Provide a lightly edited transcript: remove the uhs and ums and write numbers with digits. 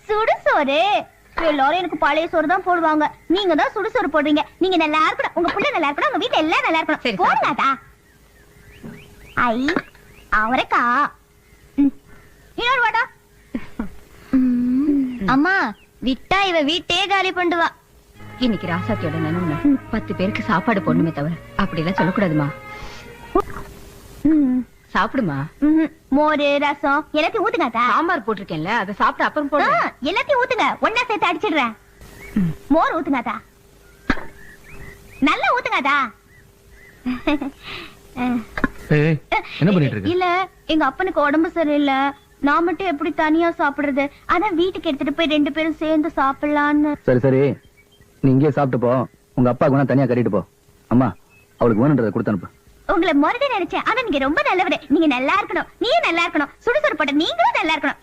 சுடுசோறு எல்லாரும் எனக்கு பழைய சோறு தான் போடுவாங்க. நீங்க தான் சுடுசோறு போடுறீங்க. நீங்க நல்லா இருக்கணும், உங்க புள்ள நல்லா இருக்கணும், உங்க வீட்டுல எல்லாம் நல்லா இருக்கணும். போடுங்கடா. ஐ அவரைக்கா இன்னொரு வாடா. அம்மா விட்டா இவ வீட்டே காலி பண்ணுவா. இன்னைக்கு ராசாத்தியோட நினைவுல 10 பேருக்கு சாப்பாடு போடணுமே தவிர அப்படி எல்லாம் சொல்லக்கூடாதுமா. சாப்பிடுமா. மோரு ரசம் எல்லாத்தையும் ஊத்துங்க. சாம்பார் போட்டிருக்கேன்ல, அதை சாப்பிட்டு அப்புறம் போடு. எல்லாத்தையும் ஊத்துங்க, ஒன்னா சேர்த்து அடிச்சிடுறேன். மோர் ஊத்துங்க, நல்லா ஊத்துங்க. என்ன பண்ணிட்டு இருக்க? இல்ல எங்க அப்பனுக்கு உடம்பு சரியில்லை, நான் மட்டும் எப்படி தனியா சாப்பிடுறது, அதான் வீட்டுக்கு எடுத்துட்டு போய் 2 பேரும் சேர்ந்து சாப்பிடலான்னு. சரி சரி, நீ இங்கே சாப்பிட்டு போ. உங்க அப்பா குணம் தனியா கட்டிட்டு போ. அம்மா அவளுக்கு வேணுன்றதை கொடுத்து அனுப்பு. உங்களை மறுபடியும் நினைச்சேன், ஆனா நீங்க ரொம்ப நல்லவரு. நீங்க நல்லா இருக்கணும், நீயும் நல்லா இருக்கணும், சுடுசுறு போட்ட நீங்களும் நல்லா இருக்கணும்.